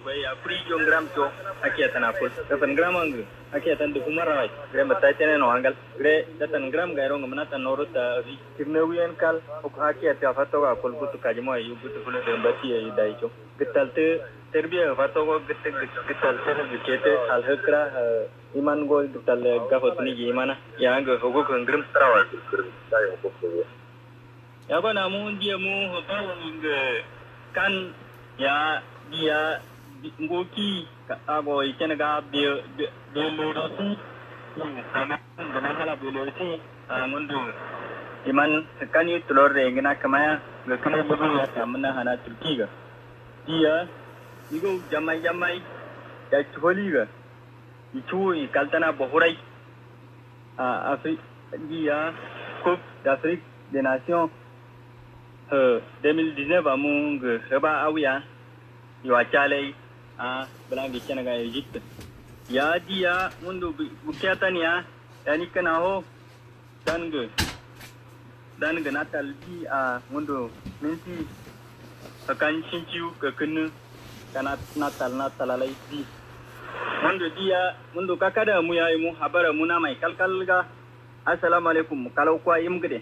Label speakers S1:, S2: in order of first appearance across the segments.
S1: bai a free yon gram to ake tana kul da gram ang ake tan du kumara wai gram ta tene no angal gre da tan gram ga ro ngam tan noro ta kirne wian kal o ake ta fato ga kul butu ka jimo yu butu kul de bati ai dai cho gital te terbiya fato go gital te bikete al hakra iman go gital ga hotni gi imana ya ga hogo gram trawa dai hogo ya ba na mu dia mu hoto kan ya dia ngoki ago ikenaga be loroti sama dengan hala loroti ngundu iman sekani telur regna kamaya gakana bugu ya tamna hana turki ga dia igo jamai ya choli ga ichu kaltana bohurai afri dia coupe d'Afrique des Nations 2019 among heba awya yuachale belang di China ga Egypt ya dia mundu bukiatan ya yani kana ho dan ga natal di mundu minti akan cinciu ke kena kana natal alai di mundu kakada mu ya mu habara mu na mai kalkal ga assalamu alaikum kalau kwa im gede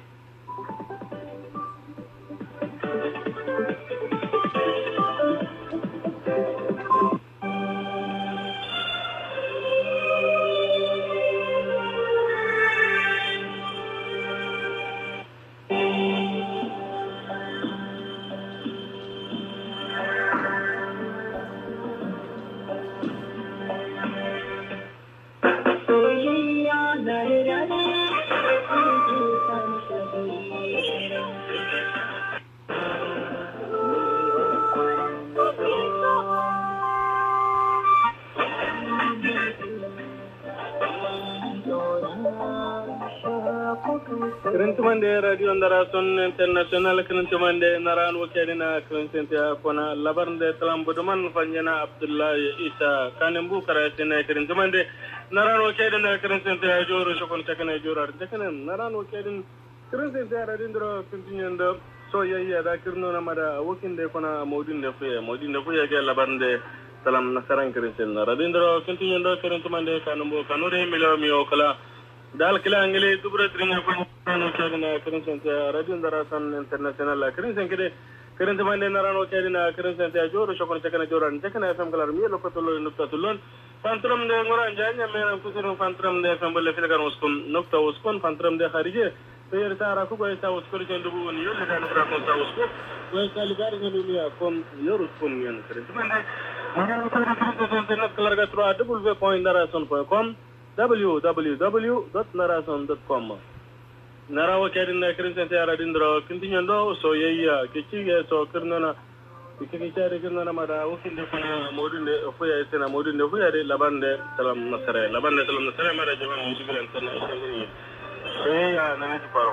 S1: Kerentumande radio ndara son international kerentumande naran wakadina kerententia kona labarnde talambuduman fanjana Abdullahi Isa kanembu karasina kerentumande naran wakadina kerententia joro shokon chakana jorar chakana naran wakadin kerententia radindro continuando so yaya da kirno namada wakinde kona modinde fuya ke labarnde talam nasaran kerenten radindro continuando kerentumande kanembu kanure milo mi okala dal kila angele dubra tringa ko no chadina kerensen radio ndarasan international kerensen kede kerente mande narano chadina kerensen joro shokon chakana joran chakana fm kalar mi lo patolo nukta tulon pantram de ngora janya mera kusuru pantram de fm bele filakan uskon nukta uskon pantram de kharije ter tara ku go esa uskor jendu woni yo le kan fra ko sa uskon go esa ligar ngelu mi akon yor uskon ngen kerente mande narano kerensen internet kalar ga tro www.narason.com www.narason.com Narawa kadin kerensen tara dindro kintinyando so yeyya kichige so kirnona kichige kirnona mada ukinde kuna modunde fuya isena modunde fuya de labande salam nasare mara jaman mujibiran tan isengini ya nana paro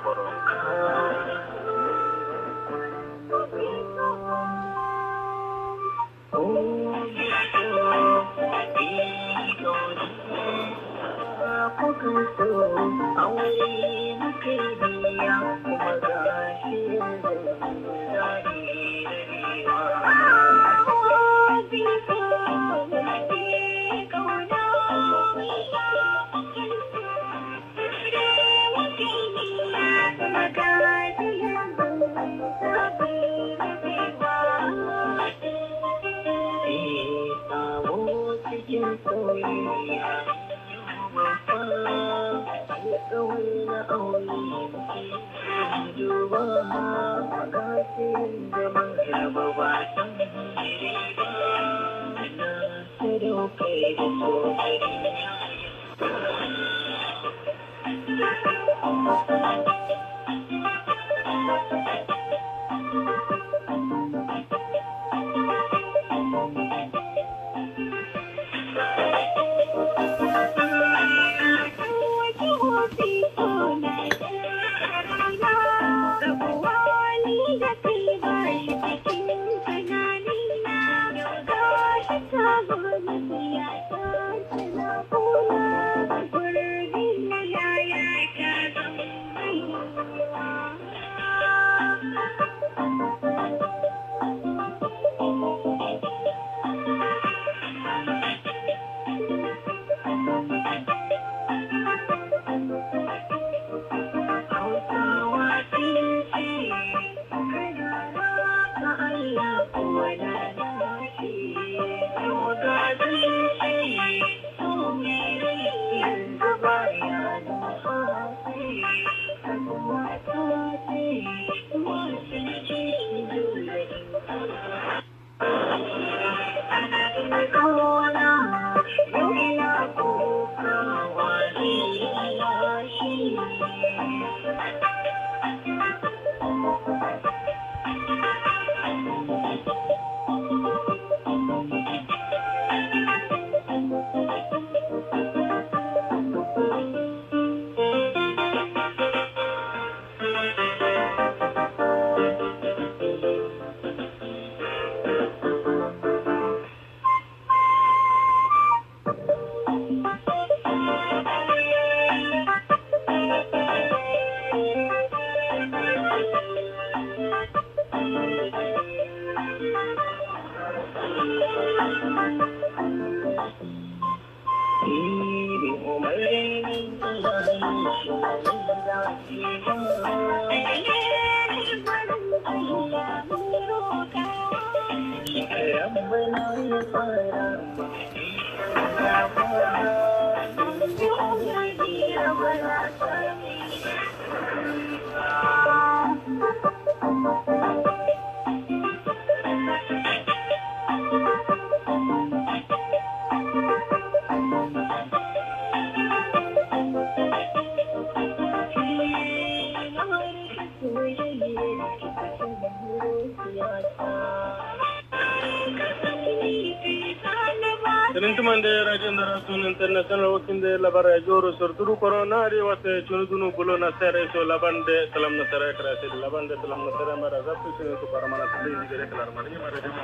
S1: Mande radio ndarasun international wakinde labara joro sorturu corona ri wate chunudunu bulo na sere so labande salam na sere krase labande salam na sere mara zaptu sene to paramana tindi gere klar mari mara de mo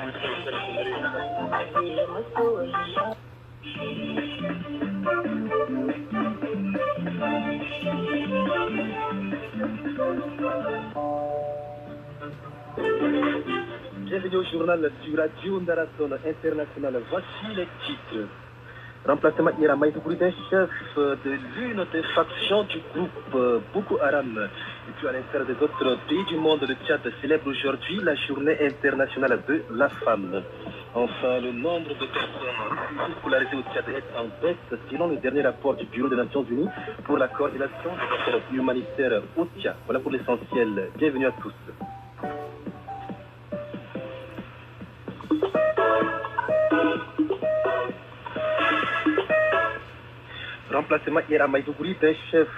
S2: Bienvenue au journal sur Radio Ndarason International. Voici les titres. Remplacement hier à Maïdougouri d'un chef de l'une des factions du groupe Boko Haram. Et puis à l'intérieur des autres pays du monde, le Tchad célèbre aujourd'hui la journée internationale de la femme. Enfin, le nombre de personnes scolarisées au Tchad est en baisse selon le dernier rapport du Bureau des Nations Unies pour la coordination des affaires humanitaires au Tchad. Voilà pour l'essentiel. Bienvenue à tous. Remplacement hier à Maïdougouri d'un chef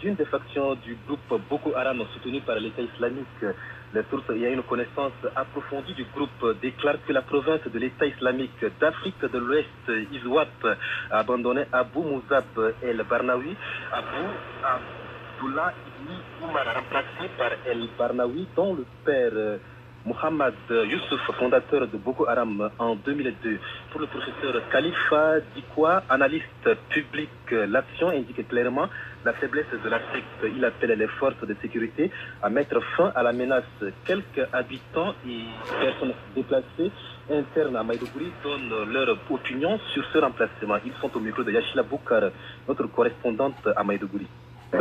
S2: d'une des factions du groupe Boko Haram soutenu par l'État islamique. Les sources ayant une connaissance approfondie du groupe déclarent que la province de l'État islamique d'Afrique de l'Ouest, ISWAP, a abandonné Abou Mouzab El Barnaoui, Abdullah Ibn Oumar, remplacé par El Barnaoui, dont le père Mohamed Youssouf, fondateur de Boko Haram en 2002. Pour le professeur Khalifa Dikwa, analyste public, l'action indique clairement la faiblesse de la secte. Il appelle les forces de sécurité à mettre fin à la menace. Quelques habitants et personnes déplacées internes à Maïdougouri donnent leur opinion sur ce remplacement. Ils sont au micro de Yachila Boukar, notre correspondante à Maïdougouri.
S3: Ils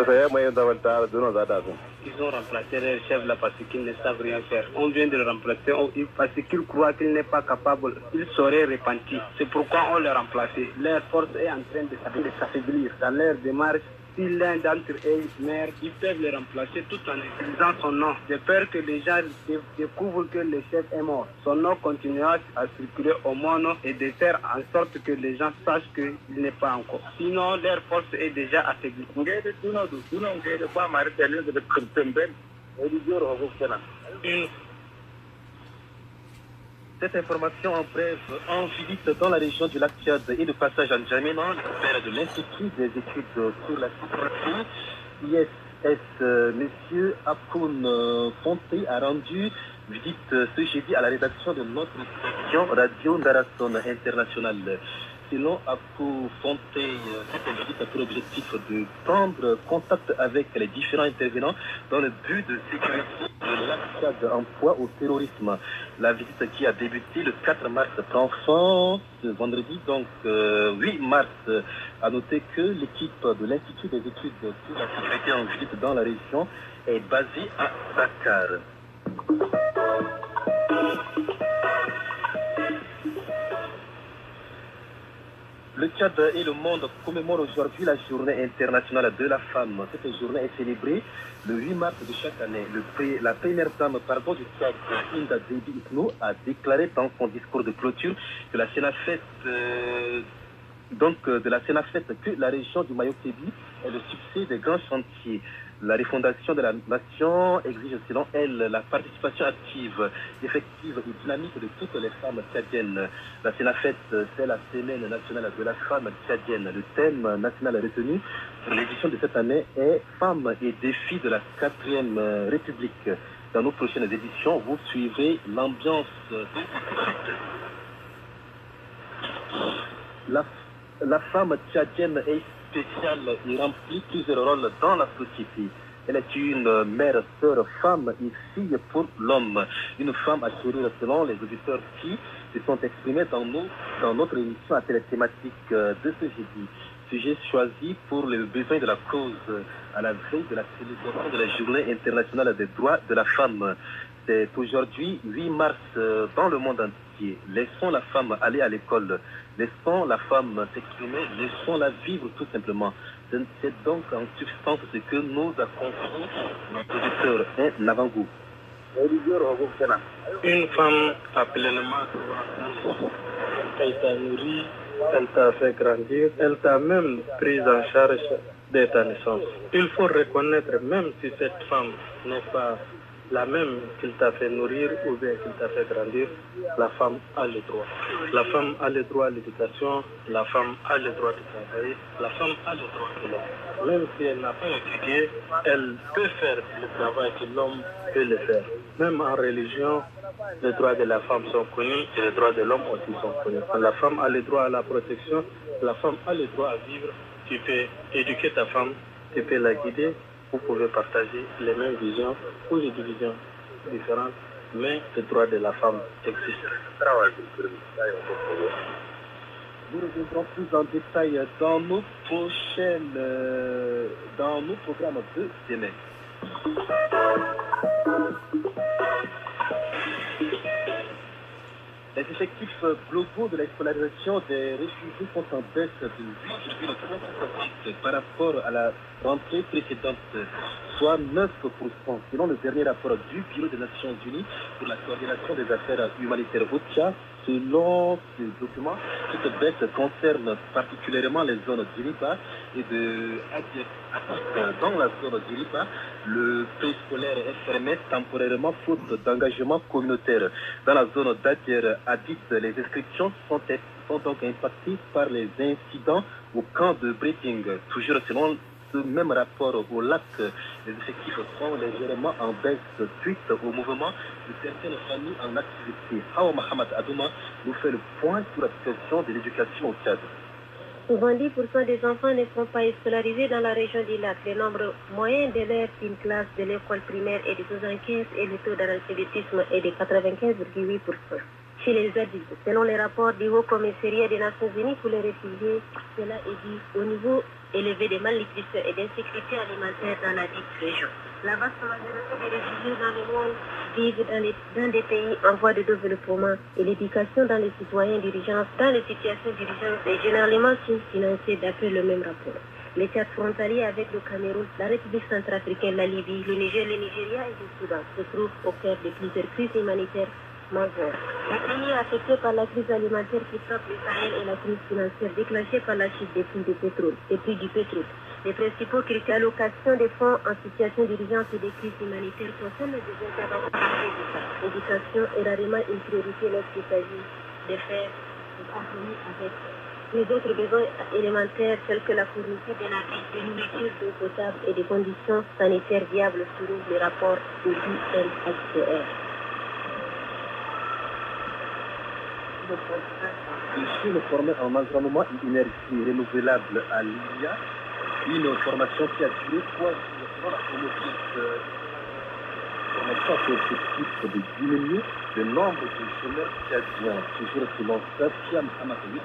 S3: ont remplacé leur chef là parce qu'ils ne savent rien faire. On vient de le remplacer parce qu'ils croient qu'il n'est pas capable. Il serait repenti. C'est pourquoi on l'a remplacé. Leur force est en train de s'affaiblir dans leur démarche. Si l'un d'entre eux meurt, ils peuvent le remplacer tout en utilisant son nom. J'ai peur que les gens découvrent que le chef est mort. Son nom continuera à circuler au monde et de faire en sorte que les gens sachent qu'il n'est pas encore. Sinon, leur force est déjà affaiblie.
S2: Cette information en bref, en visite dans la région du lac Tchad et de passage en Djamena, le père de l'Institut des études sur la sécurité, ISS, M. Akoun Fonté, a rendu visite ce jeudi à la rédaction de notre station Radio Ndarason International. Selon Akou Fonté, cette visite a pour objectif de prendre contact avec les différents intervenants dans le but de sécuriser le lac Tchad en proie au terrorisme. La visite qui a débuté le 4 mars prend fin ce vendredi, donc 8 mars. A noté que l'équipe de l'Institut des études sur la sécurité en visite dans la région est basée à Dakar. Le Tchad et le monde commémorent aujourd'hui la journée internationale de la femme. Cette journée est célébrée le 8 mars de chaque année. La première dame du Tchad, Inda Déby Itno, a déclaré dans son discours de clôture que la Sénafette que la région du Mayo-Kébi est le succès des grands chantiers. La refondation de la nation exige selon elle la participation active, effective et dynamique de toutes les femmes tchadiennes. La Sénafette, c'est la semaine nationale de la femme tchadienne. Le thème national retenu pour l'édition de cette année est Femmes et défis de la 4e République. Dans nos prochaines éditions, vous suivrez l'ambiance de la femme tchadienne est spéciale et remplit plusieurs rôles dans la société. Elle est une mère, sœur, femme et fille pour l'homme. Une femme à chérir selon les auditeurs qui se sont exprimés dans notre émission à thématique de ce jeudi. Sujet choisi pour les besoins de la cause à la veille de la célébration de la Journée internationale des droits de la femme. C'est aujourd'hui 8 mars dans le monde entier. Laissons la femme aller à l'école, laissons la femme s'exprimer, laissons-la vivre tout simplement. C'est donc en substance ce que nous a confié notre auditeur, un avant-goût.
S1: Une femme a pleinement elle t'a nourri, elle t'a fait grandir, elle t'a même prise en charge dès ta naissance. Il faut reconnaître, même si cette femme n'est pas la même qu'il t'a fait nourrir ou bien qu'il t'a fait grandir, la femme a le droit. La femme a le droit à l'éducation, la femme a le droit de travailler, la femme a le droit de l'homme. Même si elle n'a pas étudié, elle peut faire le travail que l'homme peut le faire. Même en religion, les droits de la femme sont connus et les droits de l'homme aussi sont connus. La femme a le droit à la protection, la femme a le droit à vivre. Tu peux éduquer ta femme, tu peux la guider. Vous pouvez partager les mêmes visions ou les divisions différentes, mais les droits de la femme existent.
S2: Nous reviendrons plus en détail dans nos programmes de demain. Les effectifs globaux de la scolarisation des réfugiés sont en baisse de 8,3% par rapport à la rentrée précédente, soit 9%. Selon le dernier rapport du Bureau des Nations Unies pour la coordination des affaires humanitaires OCHA, selon ces documents, cette baisse concerne particulièrement les zones d'Iriba et de Adir. Dans la zone d'Iriba, le préscolaire est fermé temporairement faute d'engagement communautaire. Dans la zone d'Adir Hadid, les inscriptions sont donc impactées par les incidents au camp de Breaking. Toujours selon ce même rapport au lac, les effectifs sont légèrement en baisse suite au mouvement de certaines familles en activité. Hawa Mohamed Adouma nous fait le point sur la situation de l'éducation au Tchad.
S4: Souvent 10% des enfants ne sont pas scolarisés dans la région du lac. Le nombre moyen d'élèves d'une classe de l'école primaire est de 75 et le taux d'analphabétisme est de 95,8%. Chez les adultes, selon les rapports du Haut Commissariat des Nations Unies pour les réfugiés, cela est dû au niveau élevé de malnutrition et d'insécurité alimentaire dans la dite région. La vaste majorité des réfugiés dans le monde vivent dans des pays en voie de développement et l'éducation dans les citoyens d'urgence, dans les situations d'urgence est généralement sous-financée d'après le même rapport. Les Tchad frontaliers avec le Cameroun, la République centrafricaine, la Libye, le Niger, le Nigeria et le Soudan se trouvent au cœur de plusieurs crises humanitaires majeures. Les pays affectés par la crise alimentaire qui frappe le Sahel et la crise financière déclenchée par la chute des prix du pétrole. Les principaux critères d'allocation des fonds en situation d'urgence et de crise humanitaire concernent les interventions d'État. L'éducation est rarement une priorité lorsqu'il s'agit de faire des compromis avec les autres besoins élémentaires tels que la fourniture de la vie, de nourriture, d'eau potable et des conditions sanitaires viables selon les rapports de l'UNHCR.
S2: Les jeunes formés en environnement et énergie renouvelable à l'IA, une formation qui a duré 3 jours selon la formation a pour objectif de diminuer le nombre de chômeurs tchadiens. Toujours selon Safia Mohamed,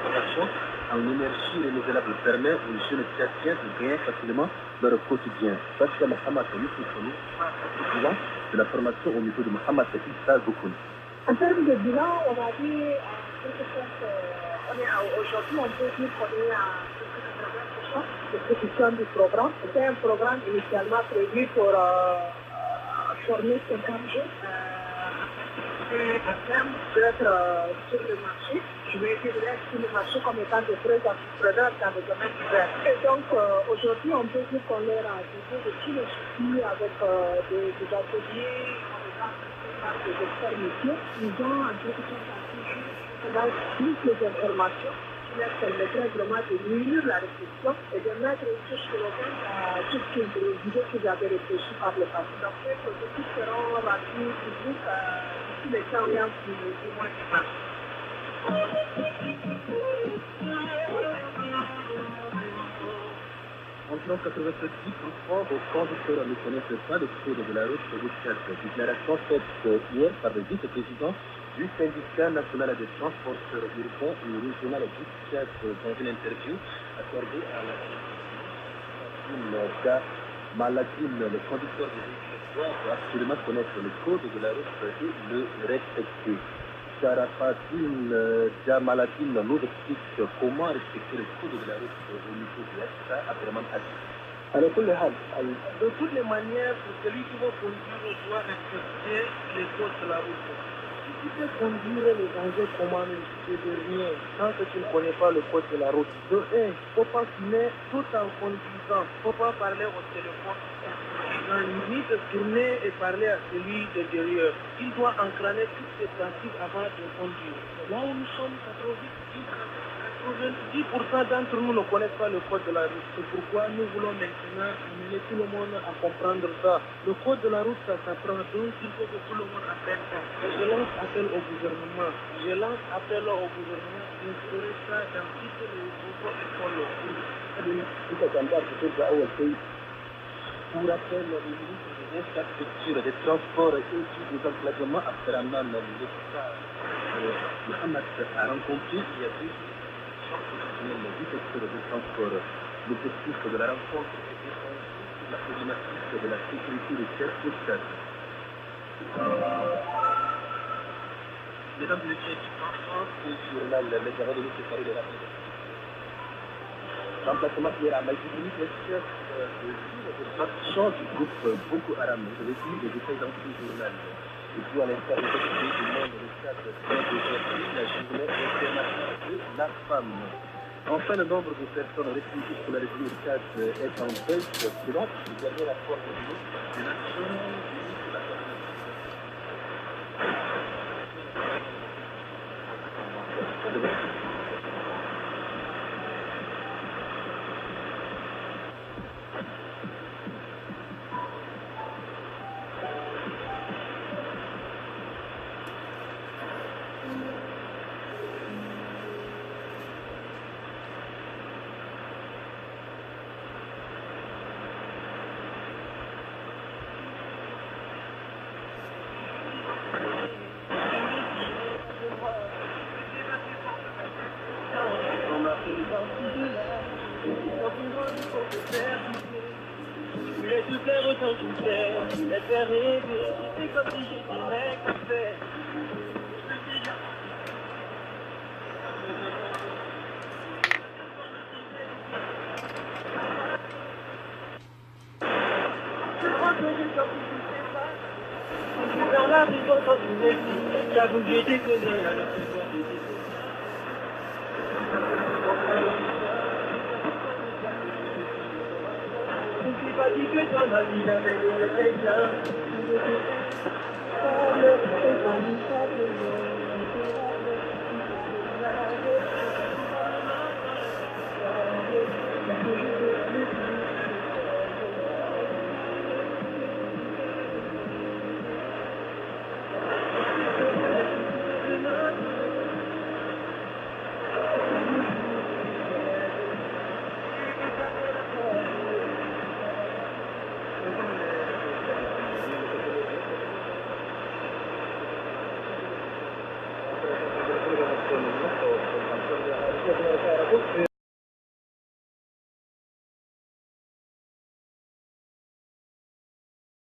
S2: formation en énergie renouvelable permet aux jeunes tchadiens de gagner facilement leur quotidien. Safia Mohamed est de la formation au niveau de Mohamed Issa Goukoun.
S5: En termes de bilan, on a dit aujourd'hui, on peut dire qu'on est à l'exécution du programme. C'était un programme initialement prévu pour former 50 jeunes à terme d'être sur le marché. Je vais dire sur le marché comme étant de vrais entrepreneurs dans le domaine du verre. Et donc aujourd'hui, on peut dire qu'on leur a donné de tous les outils avec des ateliers, des experts métiers. Ils ont en quelque sorte plus les informations qui leur permettraient vraiment de nourrir la réflexion et de mettre aussi sur le point tout ce les idées qu'ils avaient réfléchi par le passé. Donc ces processus seront rendus publics d'ici les temps du mois de mars.
S2: Environ 90% des conducteurs ne connaissent pas le code de la route au Tchad. Déclaration faite hier par le vice-président du syndicat national des transporteurs urbains et régional du Tchad dans une interview accordée à la Maladine, le conducteur de véhicules doit absolument connaître le code de la route et le respecter. Sharafatine Jamaladine nous explique comment respecter le code de la route au niveau de l'État agrémentation.
S5: Alors, de toutes les manières, celui qui va conduire doit respecter les codes de la route. Si tu peux conduire les engins commandés, c'est de rien, tant que tu ne connais pas le code de la route. De 1, il ne faut pas fumer tout en conduisant, il ne faut pas parler au téléphone. Ni de tourner et parler à celui de derrière. Il doit encraner toutes ses principes avant de conduire. Là où nous sommes, 90% d'entre nous ne connaissent pas le code de la route. C'est pourquoi nous voulons maintenant amener tout le monde à comprendre ça. Le code de la route, ça s'apprend, donc il faut que tout le monde apprenne ça. Je lance appel au gouvernement. D'instaurer ça dans toutes les écoles.
S2: Pour rappel, le ministre des infrastructures, des transports et du désenclavement apparemment l'État Mohamed a rencontré il y a 2 jours du secteur des transports. L'objectif de la rencontre est d'échanger sur la problématique de la sécurité routière au Tchad. Mesdames et messieurs du transport, au journal Les Arrêts de l'État de la remplacement hier à Maïdini, le chef de l'action du groupe Boko Haram. Vous avez vu les détails dans ce journal. Et puis à l'instar de cette du monde, le stade de la journée internationale de la femme. Enfin, le nombre de personnes réfugiées pour la République du Tchad est en baisse. Selon le dernier rapport des Nations Unies sur la communauté.